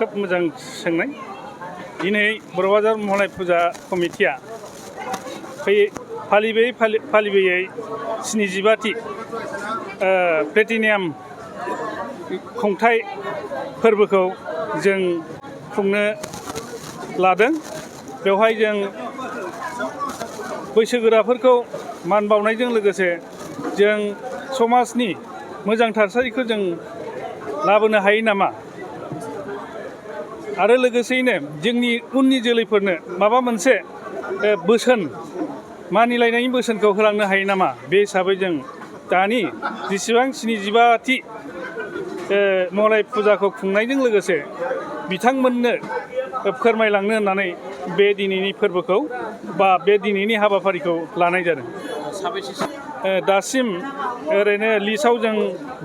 खोब मोजां सोंनाय दिनै बर'बाजार महलय फुजा कमिटिया फालिबोयै 75थि प्लेटिनियाम खुंथाय फोरबोखौ जों खुंनो लादों। बेवहाय जों बैसोगोराफोरखौ मान बावनायजों लोगोसे जों समाजनि मोजां थासारिखौ जों लाबोनो हायो नामा आरो लोगोसेयैनो जोंनि उननि जोलैफोरनो माबा मोनसे बोसोन मानिलायनायनि बोसोनखौ होलांनो हायो नामा बे हिसाबै जों दानि जेसेबां 75थि महलय फुजाखौ खुंनायजों लोगोसे बिथांमोननो फोरमायलांनो होननानै बे दिनैनि फोरबोखौ बा बे दिनैनि हाबाफारिखौ लानाय जादों। दासिम ओरैनो लिस्टआव जों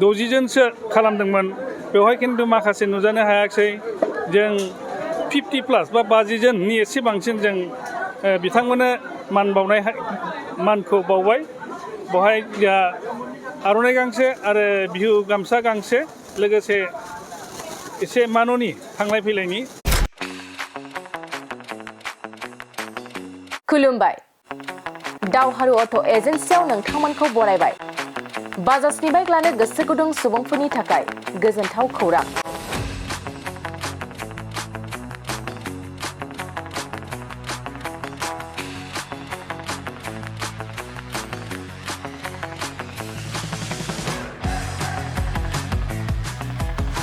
60 जनसो खालामदोंमोन। बेवहाय खिन्थु माखासे नुजानो हायाखै। जों 50+ बा 50 जननि एसे बांसिन जों बिथांमोननो मानखौ बावबाय। बेवहाय जोंहा आर'नाइ गांसे आरो बिहु गामसा गांसे लोगोसे एसे माननि थांलाय फैलायनि। खुलुमबाय। दावहारु अट' एजेन्सियाव नोंथांमोनखौ बरायबाय। बाजाजनि बाइक लानो गोसो गुदुं सुबुंफोरनि थाखाय गोजोनथाव खौरां।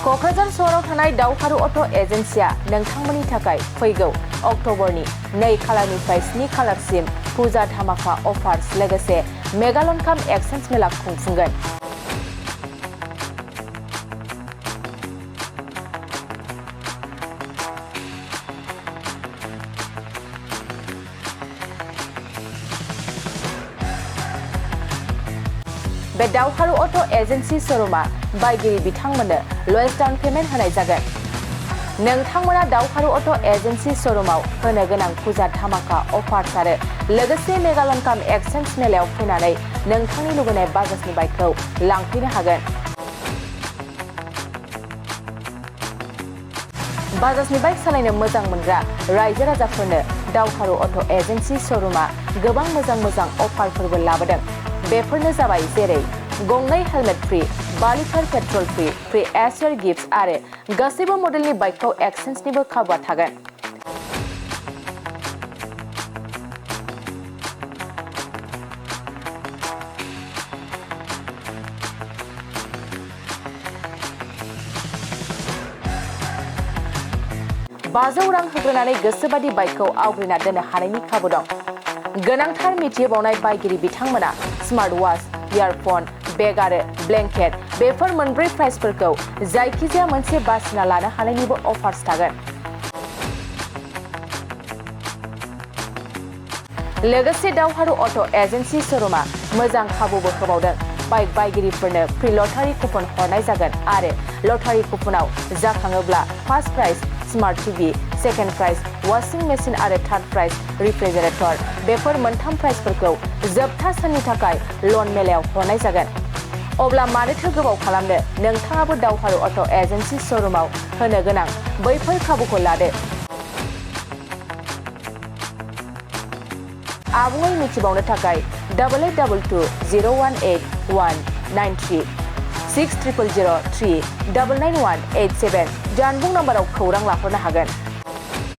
क'क्राझार सहराव थानाय दावहारु अट' एजेन्सिया नोंथांमोननि थाखाय फैगौ अक्ट'बरनि 2 खालारनिफ्राय 7 खालारसिम फुजा धामाका अफार्स लोगोसे मेगालन काम एक्सचेन्ज मेला खुंफुंगोन। बे दावहारु अट' एजेन्सि श'रुमा बायगिरि बिथांमोननो लवेस्ट डाउन पेमेन्ट होनाय जागोन। नोंथांमोना दावहारु अट' एजेन्सि श'रुमाव होनो गोनां फुजा धामाका अफार्स आरो लोगोसे मेगालन काम एक्सचेन्ज मेलायाव फैनानै नोंथांनि लुबैनाय बाजाजनि बाइकखौ लांफैनो हागोन। बाजाजनि बाइक सालायनो मोजां मोनग्रा रायजो राजाफोरनो दावहारु अट' एजेन्सि श'रुमा गोबां मोजां अफारफोरबो लाबोदों। बेफोरनो जाबाय जेरै गंनै helmet free, 5 litre petrol free एसेर गिफ्ट आरो गासैबो मडेलनि बाइकखौ एक्सचेन्जनिबो खाबुआ थागोन। $500 रां होग्रोनानै गोसोबादि बाइकखौ आवग्रिना दोननो हानायनि खाबु दं। गोनांथार मिथिहोबावनाय बायगिरि बिथांमोना स्मार्ट वाच, इयारफन, बेग आरो ब्लेंकेट बेफोर मोनब्रै प्राइसफोरखौ जायखिजाया मोनसे बासिना लानो हानायनिबो अफार्स थागोन। लोगोसे दावहारु अट' एजेन्सि श'रुमा मोजां खाबुबो होबावदों। बाइक बायगिरिफोरनो फ्रि लटारि कुपन हरनाय जागोन आरो लटारि कुपनाव जाखाङोब्ला first prize smart TV, second prize washing machine आरो थार्ड प्राइज रिफ्रिजारेटर बेफोर मोनथाम प्राइजफोरखौ जोबथा साननि थाखाय लन मेलायाव हरनाय जागोन। अब्ला मानोथो गोबाव खालामनो, नोंथाङाबो दावहारु अट' एजेन्सि श'रुमाव होनो गोनां बैफोर खाबुखौ लादो। आबुङै मिथिबावनो थाखाय 8822018193 600003 99187 जानबुं नाम्बाराव खौरां लाहरनो हागोन।